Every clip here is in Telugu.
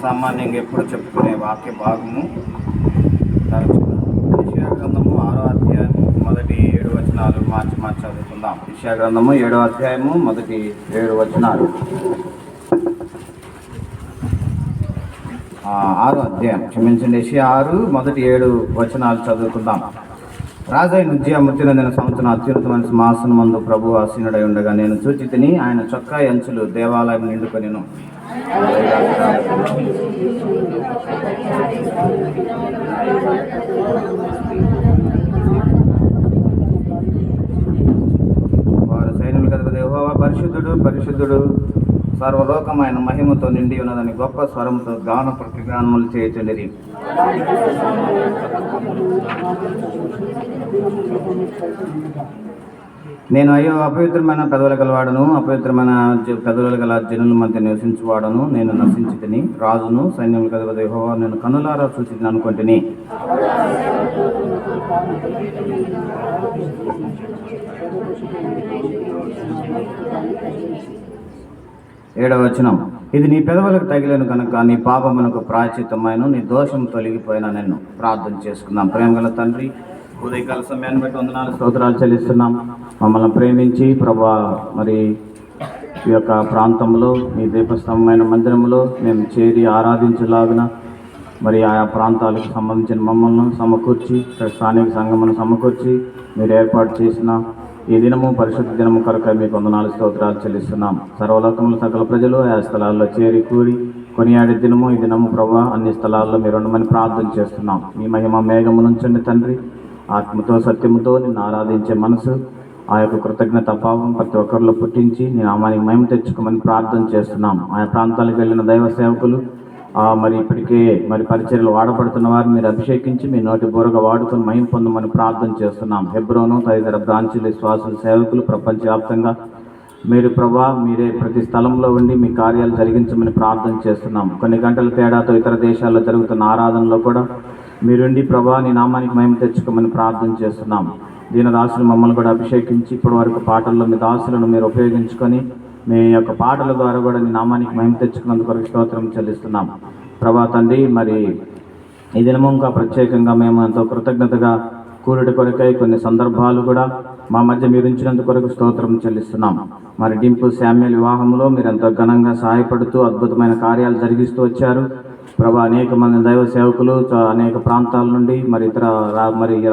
సామాన్యంగా ఎప్పుడు చెప్పుకునే వాక్య భాగము యెషయా గ్రంథము 6వ అధ్యాయము మొదటి 7 వచనాలు మార్చి చదువుకుందాం. యెషయా గ్రంథము 7వ అధ్యాయము మొదటి 7 వచనాలు. 6వ అధ్యాయం క్షమించండి, యెషయా 6 మొదటి 7 వచనాలు చదువుకుందాం. రాజైన ఉజ్జియా మృత్యునందిన సంవత్సరం అత్యున్నతమైన సింహాసనమందు ప్రభు ఆసీనుడై ఉండగా నేను చూచి తిని, ఆయన చొక్కా అంచులు దేవాలయం నిండుకొనెను. వారు సైన్యులు కదప యెహోవా పరిశుద్ధుడు పరిశుద్ధుడు, సర్వలోకమైన మహిమతో నిండి ఉన్నదని గొప్ప స్వరంతో గాన ప్రతిగానములు చేయుచుండిరి. నేను అయ్యో అపవిత్రమైన పెదవుల గలవాడను, అపవిత్రమైన పెదవుల గల జనుల మధ్య నివసించువాడను. నేను నశించి తిని, రాజును సైన్యములు కదప యెహోవా నేను కన్నులారా చూచి అనుకుంటుని. 7వ వచనం. ఇది నీ పెదవులకు తగిలేను కనుక నీ పాపమునకు ప్రాయశ్చిత్తమైన, నీ దోషం తొలగిపోయినా నిన్ను ప్రార్థన చేసుకుందాం. ప్రేమగల తండ్రి, ఉదయకాల సమయాన్ని బట్టి వందనాలు స్తోత్రాలు చెల్లిస్తున్నాం. మమ్మల్ని ప్రేమించి ప్రభా మరి ఈ యొక్క ప్రాంతంలో మీ దీపస్తంభమైన మందిరంలో మేము చేరి ఆరాధించలాగున మరి ఆయా ప్రాంతాలకు సంబంధించిన మమ్మల్ని సమకూర్చి, స్థానిక సంఘమును సమకూర్చి మీరు ఏర్పాటు చేసిన ఈ దినము పరిశుద్ధ దినము కొరకు మీకు వందనాలు స్తోత్రాలు చెల్లిస్తున్నాం. సర్వలోకములు సకల ప్రజలు ఆ స్థలాల్లో చేరి కూడి కొనియాడే దినము ఈ దినము ప్రభా అన్ని స్థలాల్లో మీరు ఉండమని ప్రార్థన చేస్తున్నాం. మీ మహిమ మేఘము నుంచండి తండ్రి. ఆత్మతో సత్యముతో నిన్ను ఆరాధించే మనసు, ఆ యొక్క కృతజ్ఞత భావం ప్రతి ఒక్కరిలో పుట్టించి నీ నామానికి మహిమ తెచ్చుకోమని ప్రార్థన చేస్తున్నాం. ఆయా ప్రాంతాలకు వెళ్ళిన దైవ సేవకులు మరి ఇప్పటికే మరి పరిచర్యలు వాడబడుతున్న వారు మీరు అభిషేకించి మీ నోటి బోరగా వాడుకొని మహిమ పొందమని ప్రార్థన చేస్తున్నాం. హెబ్రోను తదితర బ్రాంచీలు విశ్వాసుల సేవకులు ప్రపంచవ్యాప్తంగా మీరు ప్రభా మీరే ప్రతి స్థలంలో ఉండి మీ కార్యాలు జరిగించమని ప్రార్థన చేస్తున్నాం. కొన్ని గంటల తేడాతో ఇతర దేశాల్లో జరుగుతున్న ఆరాధనలో కూడా మీరుండి ప్రభా నీ నామానికి మహిమ తెచ్చుకోమని ప్రార్థన చేస్తున్నాం. దీని దాసులు మమ్మల్ని కూడా అభిషేకించి ఇప్పటి వరకు పాటల్లో మీ దాసులను మీరు ఉపయోగించుకొని మీ యొక్క పాటల ద్వారా కూడా నీ నామానికి మహిమ తెచ్చుకున్నందుకు వరకు స్తోత్రం చెల్లిస్తున్నాం. ప్రభా తండ్రి, మరి ఈ దినము ఇంకా ప్రత్యేకంగా మేము ఎంతో కృతజ్ఞతగా కూరుడి కొరకై కొన్ని సందర్భాలు కూడా మా మధ్య మీరు ఉంచినందుకు కొరకు స్తోత్రం చెల్లిస్తున్నాం. మరి డింపు శామ్యుల్ వివాహంలో మీరు ఎంతో ఘనంగా సహాయపడుతూ అద్భుతమైన కార్యాలు జరిగిస్తూ వచ్చారు. ప్రభా అనేక మంది దైవ సేవకులు అనేక ప్రాంతాల నుండి మరి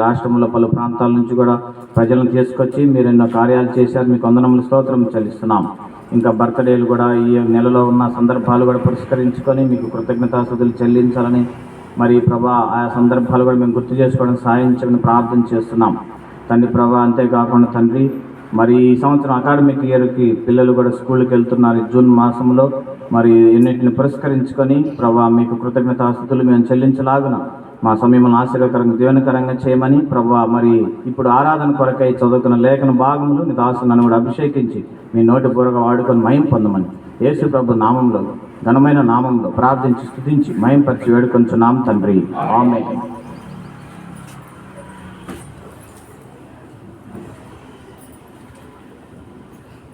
రాష్ట్రంలో పలు ప్రాంతాల నుంచి కూడా ప్రజలను తీసుకొచ్చి మీరు ఎన్నో కార్యాలు చేశారు. మీకు వందనములు స్తోత్రం చెల్లిస్తున్నాం. ఇంకా బర్త్డేలు కూడా ఈ నెలలో ఉన్న సందర్భాలు కూడా పురస్కరించుకొని మీకు కృతజ్ఞతాస్తుతులు చెల్లించాలని మరి ప్రభా ఆయా సందర్భాలు కూడా మేము గుర్తు చేసుకోవడం సాధించమని ప్రార్థన చేస్తున్నాం తండ్రి. ప్రభా అంతేకాకుండా తండ్రి, మరి ఈ సంవత్సరం అకాడమిక్ ఇయర్కి పిల్లలు కూడా స్కూల్కి వెళ్తున్నారు. జూన్ మాసంలో మరి ఎన్నిటిని పురస్కరించుకొని ప్రభా మీకు కృతజ్ఞతాస్తుతులు మేము చెల్లించలాగున మా సమయంలో ఆశీర్వకరంగా దీవెనకరంగా చేయమని ప్రభా మరి ఇప్పుడు ఆరాధన కొరకై చదువుకున్న లేఖన భాగములు నీ దాసు నన్ను కూడా అభిషేకించి మీ నోటి బూరగా వాడుకొని మహిమ పొందమని యేసు ప్రభు నామంలో ఘనమైన నామంలో ప్రార్థించి స్తుతించి మహింపరిచి వేడుకొంచున్నాం తండ్రి, ఆమేన్.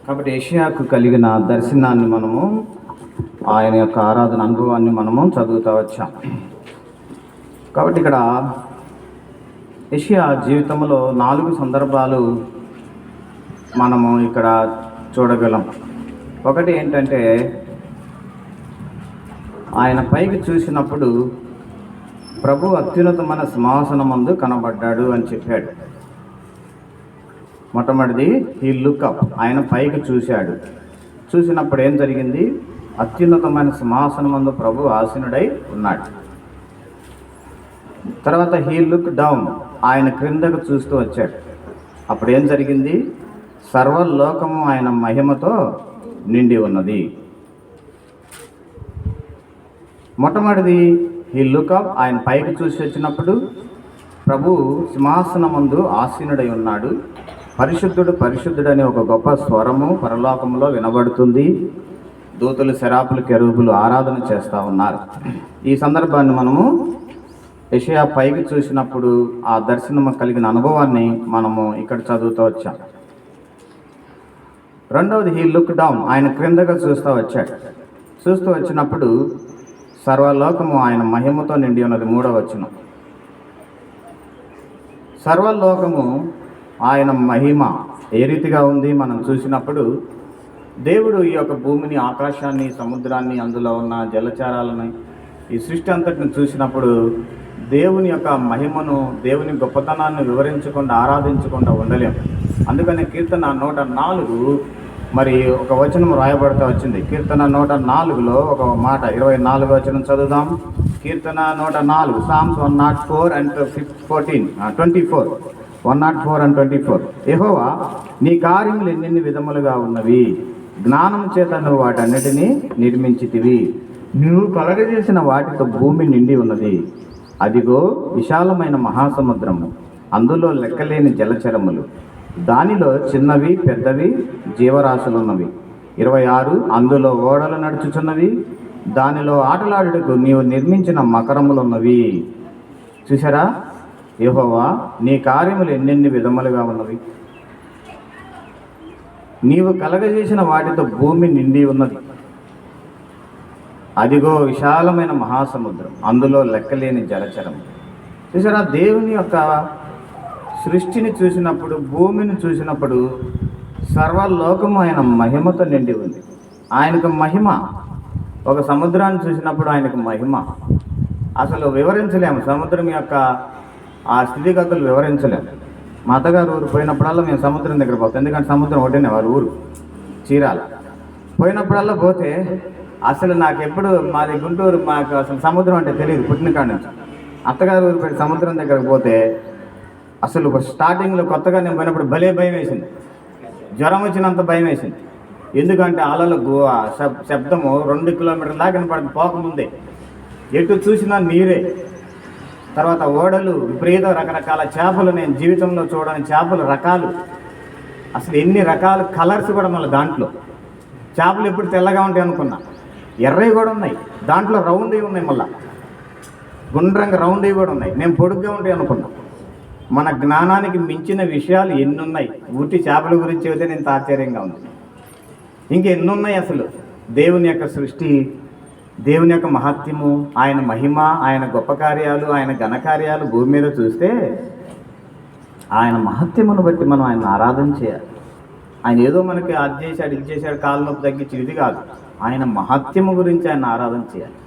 కాబట్టి యెషయాకు కలిగిన దర్శనాన్ని మనము, ఆయన యొక్క ఆరాధన అనుభవాన్ని మనము చదువుతూ వచ్చాం. కాబట్టి ఇక్కడ యెషయా జీవితంలో 4 సందర్భాలు మనము ఇక్కడ చూడగలం. ఒకటి ఏంటంటే, ఆయన పైకి చూసినప్పుడు ప్రభు అత్యున్నతమైన సింహాసనమందు కనబడ్డాడు అని చెప్పాడు. మొట్టమొదటిది హీ లుక్ అప్, ఆయన పైకి చూశాడు. చూసినప్పుడు ఏం జరిగింది? అత్యున్నతమైన సింహాసనమందు ప్రభు ఆసీనుడై ఉన్నాడు. తర్వాత హీ లుక్ డౌన్, ఆయన క్రిందకు చూస్తూ వచ్చాడు. అప్పుడు ఏం జరిగింది? సర్వలోకము ఆయన మహిమతో నిండి ఉన్నది. మొట్టమొదటిది హీ లుక్ అప్, ఆయన పైకి చూసి వచ్చినప్పుడు ప్రభు సింహాసనమందు ఆసీనుడై ఉన్నాడు. పరిశుద్ధుడు పరిశుద్ధుడు అని ఒక గొప్ప స్వరము పరలోకంలో వినబడుతుంది. దూతలు, శరాపులు, కెరూబులు ఆరాధన చేస్తూ ఉన్నారు. ఈ సందర్భాన్ని మనము యెషయా పైకి చూసినప్పుడు ఆ దర్శనం కలిగిన అనుభవాన్ని మనము ఇక్కడ చదువుతూ వచ్చాం. రెండవది హీ లుక్ డౌన్, ఆయన క్రిందగా చూస్తూ వచ్చాడు. చూస్తూ వచ్చినప్పుడు సర్వలోకము ఆయన మహిమతో నిండి ఉన్నది. 3వ వచనం. సర్వలోకము ఆయన మహిమ ఏ రీతిగా ఉంది మనం చూసినప్పుడు, దేవుడు ఈ యొక్క భూమిని, ఆకాశాన్ని, సముద్రాన్ని, అందులో ఉన్న జలచారాలని, ఈ సృష్టి అంతటిని చూసినప్పుడు దేవుని యొక్క మహిమను, దేవుని గొప్పతనాన్ని వివరించకుండా, ఆరాధించకుండా ఉండలేము. అందుకని కీర్తన 104 మరి ఒక వచనం రాయబడుతూ వచ్చింది. కీర్తన 104లో ఒక మాట, 24వ వచనం చదువుదాం. కీర్తన 104, Psalms 104 and 24. 104 and 24. యెహోవా, నీ కార్యములు ఎన్నెన్ని విధములుగా ఉన్నవి, జ్ఞానం చేత నువ్వు వాటన్నిటినీ నిర్మించితివి. నువ్వు కలగజేసిన వాటితో భూమి నిండి ఉన్నది. అదిగో విశాలమైన మహాసముద్రము, అందులో లెక్కలేని జలచరములు, దానిలో చిన్నవి పెద్దవి జీవరాశులున్నవి. 26, అందులో ఓడలు నడుచుచున్నవి, దానిలో ఆటలాడుటకు నీవు నిర్మించిన మకరములున్నవి. చూసారా? యెహోవా, నీ కార్యములు ఎన్నెన్ని విధములుగా ఉన్నవి, నీవు కలగజేసిన వాటితో భూమి నిండి ఉన్నది. అదిగో విశాలమైన మహాసముద్రం, అందులో లెక్కలేని జలచరం. చూసారా? దేవుని యొక్క సృష్టిని చూసినప్పుడు, భూమిని చూసినప్పుడు సర్వలోకము ఆయన మహిమతో నిండి ఉంది. ఆయనకు మహిమ. ఒక సముద్రాన్ని చూసినప్పుడు ఆయనకు మహిమ అసలు వివరించలేము. సముద్రం యొక్క ఆ స్థితిగతులు వివరించలేము. మా అత్తగారు ఊరు పోయినప్పుడల్లా మేము సముద్రం దగ్గర పోతాం. ఎందుకంటే సముద్రం ఒకటేనే వారి ఊరు, చీరాల. పోయినప్పుడల్లా పోతే అసలు నాకు ఎప్పుడు, మాది గుంటూరు, మాకు అసలు సముద్రం అంటే తెలియదు పుట్టిన కాడి నుంచి. అత్తగారు ఊరు పోయి సముద్రం దగ్గరకు పోతే అసలు స్టార్టింగ్లో కొత్తగా నేను పోయినప్పుడు భలే భయం వేసింది, జ్వరం వచ్చినంత భయం వేసింది. ఎందుకంటే అలల శబ్దము 2 కిలోమీటర్ల దాకా వినపడింది పోకముందే. ఎటు చూసినా నీరే. తర్వాత ఓడలు, విపరీత రకరకాల చేపలు, నేను జీవితంలో చూడని చేపలు రకాలు, అసలు ఎన్ని రకాల కలర్స్ కూడా. మళ్ళీ దాంట్లో చేపలు ఎప్పుడు తెల్లగా ఉంటాయి అనుకున్నా, ఎర్రవి కూడా ఉన్నాయి. దాంట్లో రౌండ్వి ఉన్నాయి, మళ్ళీ గుండ్రంగా రౌండ్వి కూడా ఉన్నాయి. నేను పొడుగ్గా ఉంటాయి అనుకున్నా. మన జ్ఞానానికి మించిన విషయాలు ఎన్ని ఉన్నాయి. ఊటి చేపల గురించి అయితే నేను ఆశ్చర్యంగా ఉంది. ఇంకెన్ని ఉన్నాయి అసలు. దేవుని యొక్క సృష్టి, దేవుని యొక్క మహత్యము, ఆయన మహిమ, ఆయన గొప్ప కార్యాలు, ఆయన ఘనకార్యాలు భూమి మీద చూస్తే ఆయన మహత్యమును బట్టి మనం ఆయన ఆరాధన చేయాలి. ఆయన ఏదో మనకి అది చేశాడు, ఇది చేశాడు, కాళ్ళ నొప్పి తగ్గించి, ఇది కాదు. ఆయన మహత్యము గురించి ఆయన ఆరాధన చేయాలి.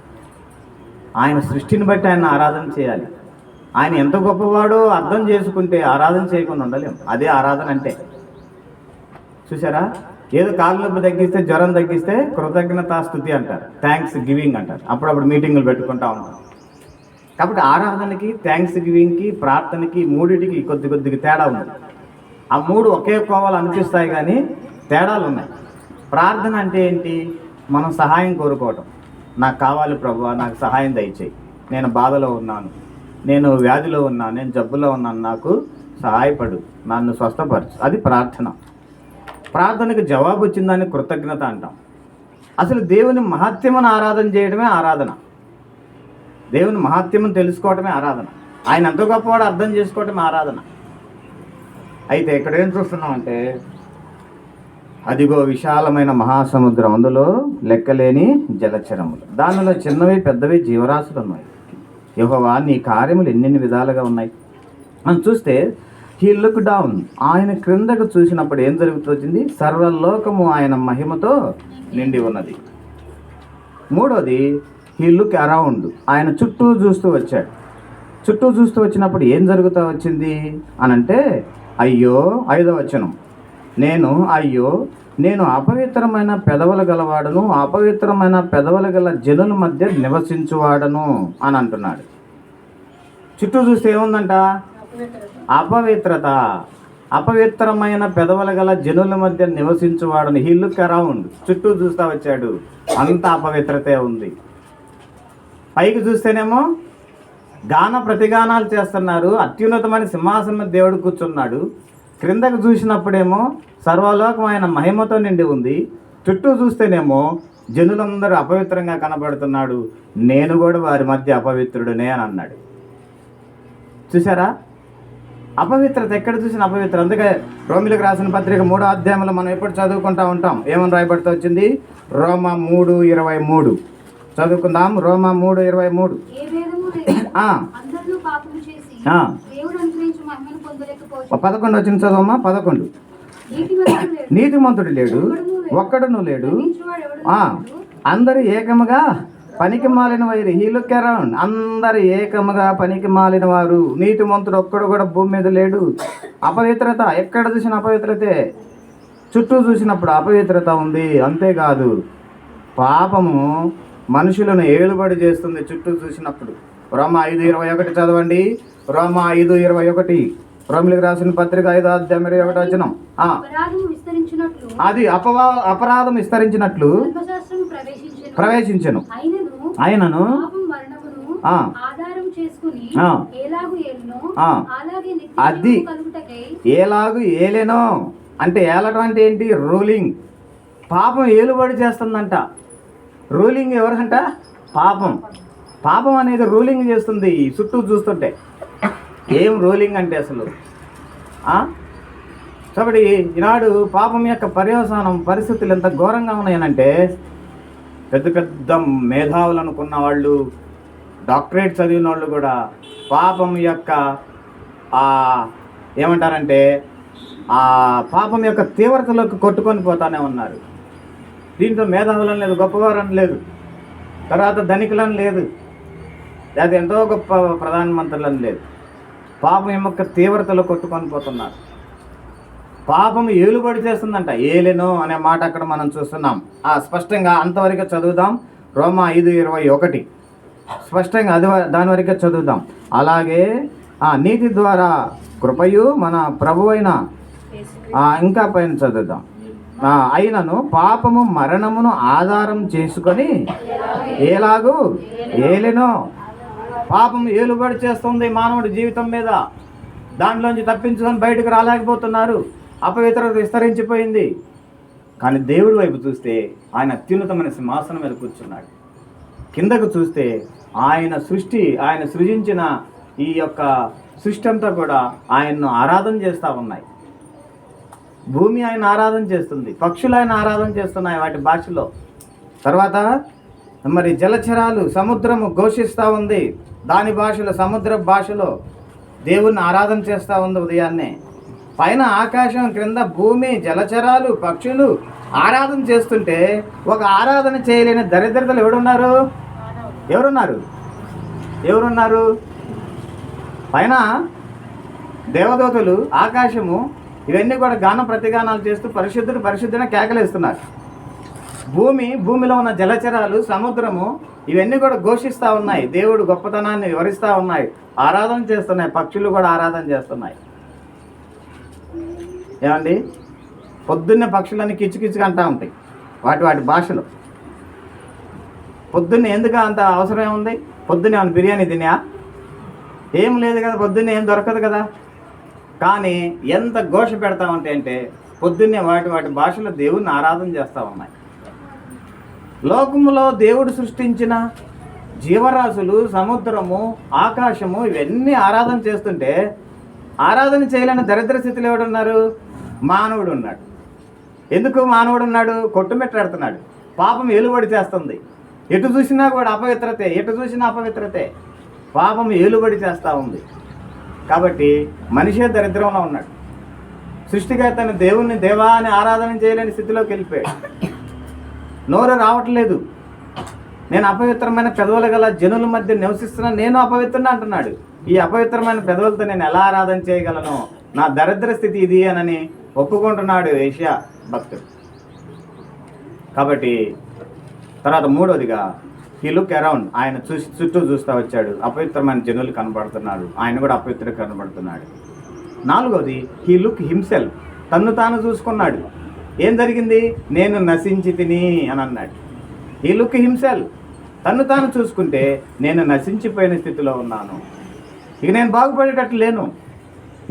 ఆయన సృష్టిని బట్టి ఆయన ఆరాధన చేయాలి. ఆయన ఎంత గొప్పవాడో అర్థం చేసుకుంటే ఆరాధన చేయకుండా ఉండలేము. అదే ఆరాధన అంటే. చూసారా? ఏదో కాళ్ళ నొప్పి తగ్గిస్తే, జ్వరం తగ్గిస్తే కృతజ్ఞతాస్తుతి అంటారు, థ్యాంక్స్ గివింగ్ అంటారు. అప్పుడప్పుడు మీటింగులు పెట్టుకుంటా ఉంటారు. కాబట్టి ఆరాధనకి, థ్యాంక్స్ గివింగ్కి, ప్రార్థనకి, మూడిటికి కొద్దిగా తేడా ఉంది. ఆ 3 ఒకే కోవాలు అనిపిస్తాయి, కానీ తేడాలు ఉన్నాయి. ప్రార్థన అంటే ఏంటి? మనం సహాయం కోరుకోవటం. నాకు కావాలి ప్రభువా, నాకు సహాయం దయచేయి, నేను బాధలో ఉన్నాను, నేను వ్యాధిలో ఉన్నాను, నేను జబ్బులో ఉన్నాను, నాకు సహాయపడు, నన్ను స్వస్థపరచు. అది ప్రార్థన. ప్రార్థనకు జవాబు వచ్చిందని కృతజ్ఞత అంటాం. అసలు దేవుని మహత్యమును ఆరాధన చేయడమే ఆరాధన. దేవుని మహత్యమును తెలుసుకోవటమే ఆరాధన. ఆయన ఎంత గొప్పవాడో అర్థం చేసుకోవటమే ఆరాధన. అయితే ఇక్కడ ఏం చూస్తున్నామంటే, అదిగో విశాలమైన మహాసముద్రం, అందులో లెక్కలేని జలచరములు, దానిలో చిన్నవి పెద్దవి జీవరాశులు ఉన్నాయి. యెహోవా, నీ కార్యములు ఎన్నెన్ని విధాలుగా ఉన్నాయి. మనం చూస్తే హీ లుక్ డౌన్, ఆయన క్రిందకు చూసినప్పుడు ఏం జరుగుతుంది? సర్వలోకము ఆయన మహిమతో నిండి ఉన్నది. 3వది, హీ లుక్ అరౌండ్, ఆయన చుట్టూ చూస్తూ వచ్చాడు. చుట్టూ చూస్తూ వచ్చినప్పుడు ఏం జరుగుతూ వచ్చింది అనంటే, అయ్యో, 5వ వచనం, నేను అపవిత్రమైన పెదవులు గలవాడను, అపవిత్రమైన పెదవులు గల జనుల మధ్య నివసించువాడను అని అంటున్నాడు. చుట్టూ చూస్తే ఏముందంట? అపవిత్రత. అపవిత్రమైన పెదవులు గల జనుల మధ్య నివసించువాడని. హీ లుక్ అరౌండ్, చుట్టూ చూస్తూ వచ్చాడు, అంత అపవిత్రతే ఉంది. పైకి చూస్తేనేమో గాన ప్రతిగానాలు చేస్తున్నారు, అత్యున్నతమైన సింహాసనం మీద దేవుడు కూర్చున్నాడు. క్రిందకు చూసినప్పుడేమో సర్వలోకం ఆయన మహిమతో నిండి ఉంది. చుట్టూ చూస్తేనేమో జనులందరూ అపవిత్రంగా కనబడుతున్నాడు, నేను కూడా వారి మధ్య అపవిత్రుడనే అని అన్నాడు. చూసారా? అపవిత్రత ఎక్కడ చూసిన అపవిత్రత. అందుకే రోమిలకు రాసిన పత్రిక 3వ అధ్యాయంలో మనం ఎప్పుడు చదువుకుంటూ ఉంటాం. ఏమని రాయబడుతూ వచ్చింది? రోమా 3:23. చదువుకుందాం. రోమా 3:23. ఏ భేదము లేదు. ఆ, అందరూ పాపము చేసి ఆ. దేవుడు అనుగ్రహించు మహిమను పొందలేకపోవచ్చు. 11 వచ్చిన చదవమ్మా. 11. నీతిమంతుడు లేడు. నీతిమంతుడు లేడు, ఒక్కడును లేడు. గ్రహించువాడు ఎవడు ఆ, అందరూ ఏకముగా పనికి మాలిన వారు. He look around. అందరు ఏకముగా పనికి మాలిన వారు. నీతిమంతుడు ఒక్కడు కూడా భూమి మీద లేడు. అపవిత్రత, ఎక్కడ చూసిన అపవిత్రతే. చుట్టూ చూసినప్పుడు అపవిత్రత ఉంది. అంతేకాదు, పాపము మనుషులను ఏలుబడి చేస్తుంది చుట్టూ చూసినప్పుడు. రోమా 5:21 చదవండి. రోమా 5:21. రోమిలికి రాసిన పత్రిక 5:21. అపరాధము విస్తరించినట్లు అది అపరాధం విస్తరించినట్లు ధర్మశాస్త్రము ప్రవేశించెను. అయినను ఆయనను పాపం మరణమును ఆ. ఆధారం చేసుకుని ఆ. ఎలాగు ఏలునో ఆ. అలాగే అది. నిత్య కలుగుటకై ఏలాగు ఏలేనో అంటే ఏలటం అంటే ఏంటి? రూలింగ్. పాపం ఏలుబడి చేస్తుందంట. రూలింగ్ ఎవరంట? పాపం. పాపం అనేది రూలింగ్ చేస్తుంది ఈ చుట్టూ చూస్తుంటే. ఏం రూలింగ్ అంటే అసలు కాబట్టి ఈనాడు పాపం యొక్క పర్యవసానం పరిస్థితులు ఎంత ఘోరంగా ఉన్నాయనంటే, పెద్ద పెద్ద మేధావులు అనుకున్న వాళ్ళు, డాక్టరేట్ చదివిన వాళ్ళు కూడా పాపం యొక్క ఏమంటారంటే ఆ పాపం యొక్క తీవ్రతలోకి కొట్టుకొని పోతానే ఉన్నారు. దీంట్లో మేధావులని లేదు, గొప్పవారని లేదు, తర్వాత ధనికులని లేదు, అది ఎంతో గొప్ప ప్రధానమంత్రులని లేదు. పాపం యొక్క తీవ్రతలో కొట్టుకొని పోతున్నారు. పాపం ఏలుబడి చేస్తుందంట. ఏలెనో అనే మాట అక్కడ మనం చూస్తున్నాం. స్పష్టంగా అంతవరకు చదువుదాం. రోమా 5:21 స్పష్టంగా దాని వరకే చదువుదాం. అలాగే నీతి ద్వారా కృపయు మన ప్రభువైన ఇంకా పైన చదువుదాం. అయినను పాపము మరణమును ఆధారం చేసుకొని ఏలాగు ఏలెనో. పాపం ఏలుబడి చేస్తుంది మానవుడి జీవితం మీద. దాంట్లోంచి తప్పించుకొని బయటకు రాలేకపోతున్నారు. అపవిత్రత విస్తరించిపోయింది. కానీ దేవుడి వైపు చూస్తే ఆయన అత్యున్నతమైన సింహాసనం మీద కూర్చున్నాడు. కిందకు చూస్తే ఆయన సృజించిన ఈ యొక్క సృష్టి అంతా కూడా ఆయన్ను ఆరాధన చేస్తూ ఉన్నాయి. భూమి ఆయన ఆరాధన చేస్తుంది, పక్షులు ఆయన ఆరాధన చేస్తున్నాయి వాటి భాషలో. తర్వాత మరి జలచరాలు, సముద్రము ఘోషిస్తూ ఉంది దాని భాషలో, సముద్ర భాషలో దేవుణ్ణి ఆరాధన చేస్తూ ఉంది ఉదయాన్నే. పైన ఆకాశం, క్రింద భూమి, జలచరాలు, పక్షులు ఆరాధన చేస్తుంటే ఒక ఆరాధన చేయలేని దరిద్రతలు ఎవరున్నారు? పైన దేవదూతలు, ఆకాశము ఇవన్నీ కూడా గాన ప్రతిగానాలు చేస్తూ పరిశుద్ధుడు పరిశుద్ధుని కేకలేస్తున్నారు. భూమిలో ఉన్న జలచరాలు, సముద్రము ఇవన్నీ కూడా ఘోషిస్తూ ఉన్నాయి, దేవుడు గొప్పతనాన్ని వివరిస్తూ ఉన్నాయి, ఆరాధన చేస్తున్నాయి. పక్షులు కూడా ఆరాధన చేస్తున్నాయి. ఏమండి, పొద్దున్నే పక్షులన్నీ కిచుకిచుగా అంటూ ఉంటాయి వాటి భాషలో. పొద్దున్నే ఎందుకు అంత అవసరం ఏముంది? పొద్దున్నే ఏమైనా బిర్యానీ తినా? ఏం లేదు కదా, పొద్దున్నే ఏం దొరకదు కదా. కానీ ఎంత ఘోష పెడతా ఉంటాయి అంటే పొద్దున్నే వాటి భాషలో దేవుణ్ణి ఆరాధన చేస్తూ ఉన్నాయి. లోకములో దేవుడు సృష్టించిన జీవరాశులు, సముద్రము, ఆకాశము ఇవన్నీ ఆరాధన చేస్తుంటే ఆరాధన చేయలేని దరిద్ర స్థితిలో ఎవడున్నారు? మానవుడు ఉన్నాడు. ఎందుకు మానవుడు ఉన్నాడు? కొట్టుమెట్టాడుతున్నాడు. పాపం ఏలుబడి చేస్తుంది. ఎటు చూసినా కూడా అపవిత్రతే. పాపం ఏలుబడి చేస్తూ ఉంది. కాబట్టి మనిషే దరిద్రంలో ఉన్నాడు. సృష్టికర్త దేవుణ్ణి దేవా అని ఆరాధన చేయలేని స్థితిలోకి వెళ్ళిపోయాడు. నోరు రావట్లేదు. నేను అపవిత్రమైన పెదవులు గల జనుల మధ్య నివసిస్తున్నాను, నేను అపవిత్రుని అంటున్నాడు. ఈ అపవిత్రమైన పెదవులతో నేను ఎలా ఆరాధన చేయగలను? నా దరిద్ర స్థితి ఇది అని ఒప్పుకుంటున్నాడు ఏషియా భక్తుడు. కాబట్టి తర్వాత మూడోదిగా హీ లుక్ అరౌండ్. ఆయన చుట్టూ చూస్తూ వచ్చాడు. అపవిత్రమైన జనులు కనబడుతున్నాడు, ఆయన కూడా అపవిత్రుడు కనబడుతున్నాడు. నాలుగోది హీ లుక్ హిమ్సెల్ఫ్. తన్ను తాను చూసుకున్నాడు. ఏం జరిగింది? నేను నశించి తిని అని అన్నాడు. He look himself. తన్ను తాను చూసుకుంటే నేను నశించిపోయిన స్థితిలో ఉన్నాను, ఇక నేను బాగుపడేటట్లు లేను.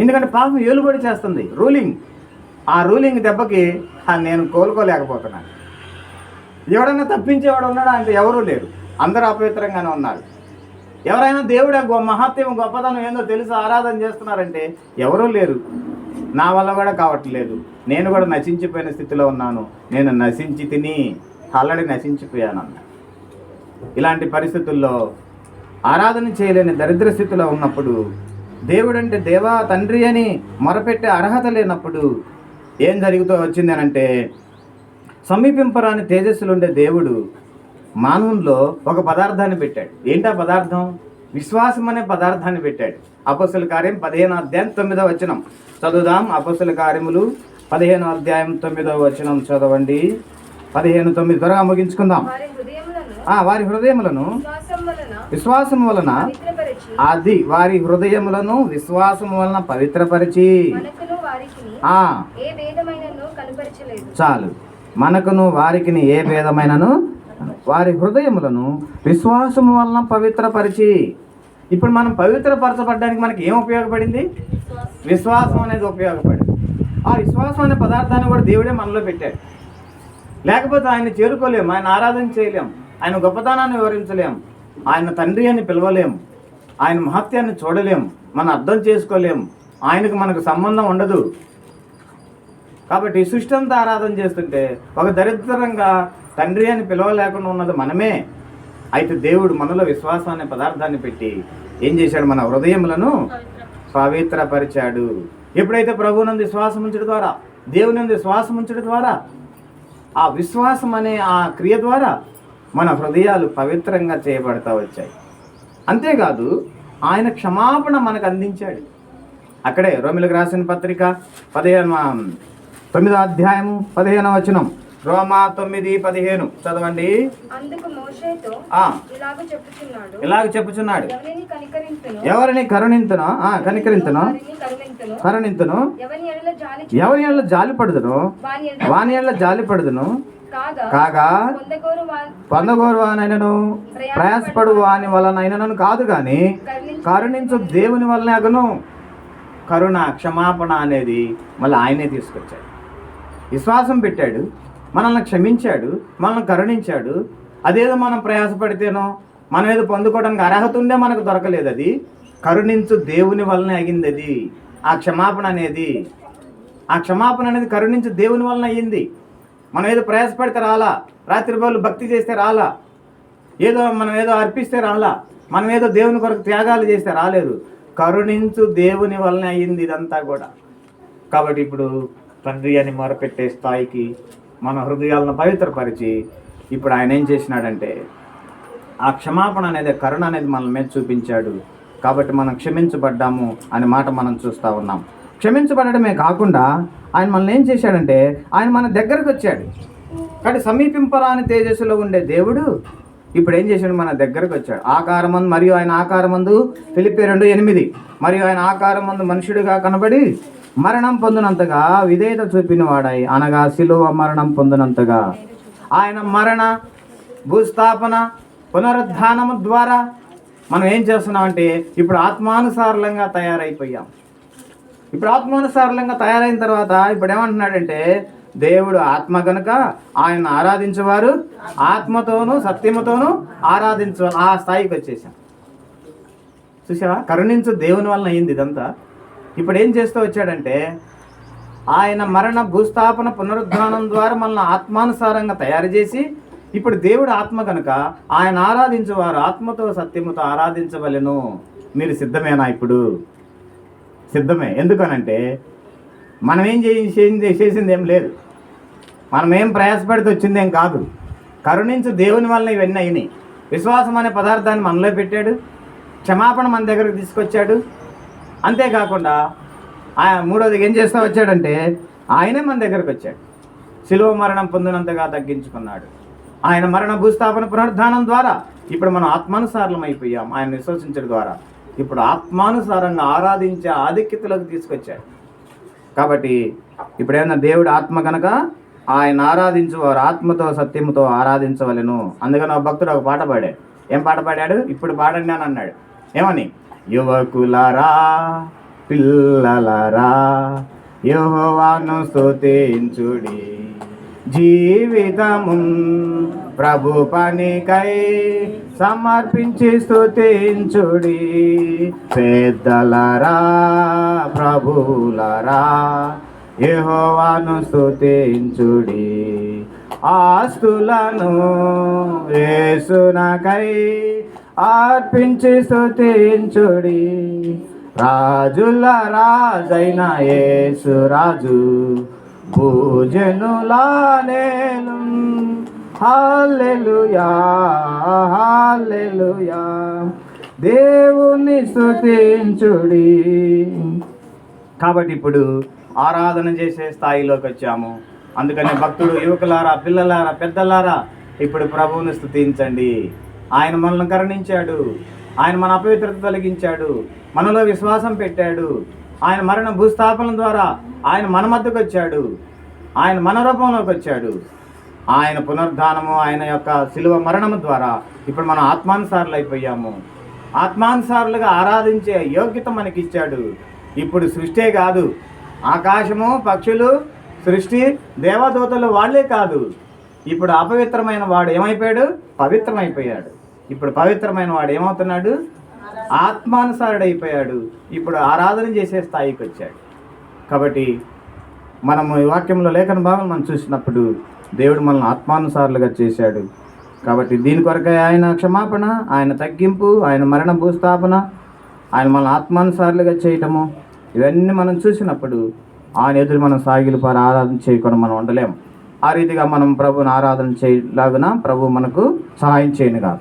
ఎందుకంటే పాపం ఏలుబడి చేస్తుంది, రూలింగ్. ఆ రూలింగ్ దెబ్బకి నేను కోలుకోలేకపోతున్నాను. ఎవడన్నా తప్పించేవాడు ఉన్నాడా అంటే ఎవరూ లేరు. అందరూ అపవిత్రంగానే ఉన్నారు. ఎవరైనా దేవుడు మహత్యం, గొప్పతనం ఏందో తెలిసి ఆరాధన చేస్తున్నారంటే ఎవరూ లేరు. నా వల్ల కూడా కావట్లేదు, నేను కూడా నశించిపోయిన స్థితిలో ఉన్నాను, నేను నశించి తిని ఆల్రెడీ నశించిపోయానన్న. ఇలాంటి పరిస్థితుల్లో ఆరాధన చేయలేని దరిద్ర స్థితిలో ఉన్నప్పుడు, దేవుడంటే దేవా తండ్రి అని మొరపెట్టే అర్హత లేనప్పుడు ఏం జరుగుతూ వచ్చింది అని అంటే, సమీపింపరాని తేజస్సులు ఉండే దేవుడు మానవుల్లో ఒక పదార్థాన్ని పెట్టాడు. ఏంటా పదార్థం? విశ్వాసం అనే పదార్థాన్ని పెట్టాడు. అపొస్తలుల కార్యం 15వ అధ్యాయం 9వ వచనం చదువుదాం. అపొస్తలుల కార్యములు 15వ అధ్యాయం 9వ వచనం చదవండి. 15:9 త్వరగా ముగించుకుందాం. వారి హృదయములను విశ్వాసం వలన వారి హృదయములను విశ్వాసం వలన పవిత్రపరిచి, చాలు, మనకును వారికి ఏ భేదమైనను వారి హృదయములను విశ్వాసము వలన పవిత్రపరిచి. ఇప్పుడు మనం పవిత్రపరచబడడానికి మనకి ఏం ఉపయోగపడింది? విశ్వాసం అనేది ఉపయోగపడింది. ఆ విశ్వాసం అనే పదార్థాన్ని కూడా దేవుడే మనలో పెట్టాడు. లేకపోతే ఆయన చేరుకోలేం, ఆయన ఆరాధన చేయలేం, ఆయన గొప్పతనాన్ని వివరించలేం, ఆయన తండ్రి అని పిలవలేం, ఆయన మహత్యాన్ని చూడలేం, మనం అర్థం చేసుకోలేం, ఆయనకు మనకు సంబంధం ఉండదు. కాబట్టి సృష్టి అంతా ఆరాధన చేస్తుంటే ఒక దరిద్రంగా తండ్రి అని పిలవలేకుండా ఉన్నది మనమే. అయితే దేవుడు మనలో విశ్వాసం అనే పదార్థాన్ని పెట్టి ఏం చేశాడు? మన హృదయములను పవిత్రపరిచాడు. ఎప్పుడైతే ప్రభువునందు విశ్వాసం ఉంచడం ద్వారా, దేవుని విశ్వాసం ఉంచడం ద్వారా, ఆ విశ్వాసం అనే ఆ క్రియ ద్వారా మన హృదయాలు పవిత్రంగా చేయబడతా వచ్చాయి. అంతేకాదు ఆయన క్షమాపణ మనకు అందించాడు. అక్కడే రోమిలకు రాసిన పత్రిక 9వ అధ్యాయము 15వ వచనం, రోమా 9:15 చదవండి. అందుకు మోషేతో ఇలాగ చెప్పుచున్నాడు, ఎవరిని కరుణింతునో ఎవరి ఎడల జాలిపడుదును వాని ఎడల జాలిపడుదును, కాగా పొందగోరు వానైనను ప్రయాసపడు వాని వలనైనను కాదు గాని కరుణించు దేవుని వలన అగును. కరుణ, క్షమాపణ అనేది మళ్ళీ ఆయనే తీసుకొచ్చాడు. విశ్వాసం పెట్టాడు, మనల్ని క్షమించాడు, మనల్ని కరుణించాడు. అదేదో మనం ప్రయాసపడితేనో మనం ఏదో పొందుకోవడానికి అర్హత ఉండే మనకు దొరకలేదు. అది కరుణించు దేవుని వలనే అయింది. అది ఆ క్షమాపణ అనేది కరుణించు దేవుని వలన అయ్యింది. మనం ఏదో ప్రయాసపడితే రాలా, రాత్రి బదులు భక్తి చేస్తే రాలా, మనం ఏదో అర్పిస్తే రాలా, మనం ఏదో దేవుని కొరకు త్యాగాలు చేస్తే రాలేదు. కరుణించు దేవుని వలన అయ్యింది ఇదంతా కూడా. కాబట్టి ఇప్పుడు తండ్రి అని మొరపెట్టే స్థాయికి మన హృదయాలను పవిత్రపరిచి ఇప్పుడు ఆయన ఏం చేసినాడంటే ఆ క్షమాపణ అనేది, కరుణ అనేది మన మీద చూపించాడు. కాబట్టి మనం క్షమించబడ్డాము అనే మాట మనం చూస్తూ ఉన్నాం. క్షమించబడమే కాకుండా ఆయన మనల్ని ఏం చేశాడంటే ఆయన మన దగ్గరకు వచ్చాడు. కాబట్టి సమీపింపరాని తేజస్సులో ఉండే దేవుడు ఇప్పుడు ఏం చేశాడు? మన దగ్గరకు వచ్చాడు. ఆకారమందు మరియు ఆయన ఆకారమందు ఫిలిప్పీ 2:8 మరియు ఆయన ఆకారమందు మనుషుడిగా కనబడి మరణం పొందినంతగా విధేయత చూపిన వాడై, అనగా శిలువ మరణం పొందినంతగా ఆయన మరణ, భూస్థాపన, పునరుద్ధానము ద్వారా మనం ఏం చేస్తున్నామంటే ఇప్పుడు ఆత్మానుసారంగా తయారైపోయాం. ఇప్పుడు ఆత్మానుసారంగా తయారైన తర్వాత ఇప్పుడు ఏమంటున్నాడంటే దేవుడు ఆత్మ కనుక ఆయన ఆరాధించేవారు ఆత్మతోనూ సత్యముతోనూ ఆరాధించవాలి. ఆ స్థాయికి వచ్చేసాం. చూసావా? కరుణించు దేవుని వలన అయింది ఇదంతా. ఇప్పుడు ఏం చేస్తూ వచ్చాడంటే ఆయన మరణ, భూస్థాపన, పునరుద్ధానం ద్వారా మనల్ని ఆత్మానుసారంగా తయారు చేసి ఇప్పుడు దేవుడు ఆత్మ కనుక ఆయన ఆరాధించేవారు ఆత్మతో సత్యముతో ఆరాధించవలెను. మీరు సిద్ధమేనా? ఇప్పుడు సిద్ధమే. ఎందుకనంటే మనం ఏం చేసింది ఏం లేదు, మనం ఏం ప్రయాసపడితే వచ్చిందేం కాదు. కరుణించు దేవుని వలన ఇవన్నీ అయినాయి. విశ్వాసం అనే పదార్థాన్ని మనలో పెట్టాడు, క్షమాపణ మన దగ్గరకు తీసుకొచ్చాడు. అంతేకాకుండా మూడోది ఏం చేస్తూ వచ్చాడంటే ఆయనే మన దగ్గరకు వచ్చాడు. శిలువ మరణం పొందినంతగా తగ్గించుకున్నాడు. ఆయన మరణ, భూస్థాపన, పునరుద్ధానం ద్వారా ఇప్పుడు మనం ఆత్మానుసారం అయిపోయాం. ఆయన విశ్వసించడం ద్వారా ఇప్పుడు ఆత్మానుసారంగా ఆరాధించే ఆధిక్యతలోకి తీసుకొచ్చాడు. కాబట్టి ఇప్పుడు ఏమన్నా దేవుడు ఆత్మ కనుక ఆయన ఆరాధించేవారు ఆత్మతో సత్యముతో ఆరాధించవలెను. అందుకని ఒక భక్తుడు ఒక పాట పాడాడు. ఏం పాట పాడాడు? ఇప్పుడు పాడండి అని అన్నాడు. ఏమని? యువకులారా, పిల్లలారా, యెహోవాను స్తుతించుడి, జీవితము ప్రభు పనికై సమర్పించి స్తుతించుడి. పెద్దలారా, ప్రభులారా, యెహోవాను స్తుతించుడి, ఆస్తులను యేసునకై అర్పించి స్తుతించుడి. రాజుల రాజైన యేసు రాజు భూజనుల నేలు. హల్లెలూయా హల్లెలూయా, దేవుని స్తుతించుడి. కాబట్టి ఇప్పుడు ఆరాధన చేసే స్థాయిలోకి వచ్చాము. అందుకని భక్తుడు, యువకులారా, పిల్లలారా, పెద్దలారా, ఇప్పుడు ప్రభువుని స్తుతించండి. ఆయన మనల్ని కరుణించాడు. ఆయన మన అపవిత్రత తొలగించాడు. మనలో విశ్వాసం పెట్టాడు. ఆయన మరణ భూస్థాపన ద్వారా ఆయన మన మధ్యకు వచ్చాడు. ఆయన మన రూపంలోకి వచ్చాడు. ఆయన పునరుద్ధానము, ఆయన యొక్క శిలువ మరణము ద్వారా ఇప్పుడు మనం ఆత్మానుసారులు అయిపోయాము. ఆత్మానుసారులుగా ఆరాధించే యోగ్యత మనకిచ్చాడు. ఇప్పుడు సృష్టే కాదు, ఆకాశము, పక్షులు, సృష్టి, దేవదూతలు వాళ్ళే కాదు, ఇప్పుడు అపవిత్రమైన వాడు ఏమైపోయాడు? పవిత్రమైపోయాడు. ఇప్పుడు పవిత్రమైన వాడు ఏమవుతున్నాడు? ఆత్మానుసారుడు అయిపోయాడు. ఇప్పుడు ఆరాధన చేసే స్థాయికి వచ్చాడు. కాబట్టి మనము ఈ వాక్యంలో లేఖన భాగం మనం చూసినప్పుడు దేవుడు మనల్ని ఆత్మానుసారులుగా చేశాడు. కాబట్టి దీని కొరకై ఆయన క్షమాపణ, ఆయన తగ్గింపు, ఆయన మరణ భూస్థాపన, ఆయన మనల్ని ఆత్మానుసారులుగా చేయటము, ఇవన్నీ మనం చూసినప్పుడు ఆయన ఎదురు మనం సాగిలిపారి ఆరాధన చేయకుండా మనం ఉండలేము. ఆ రీతిగా మనం ప్రభువుని ఆరాధన చేయలాగున ప్రభు మనకు సహాయం చేయను కాక.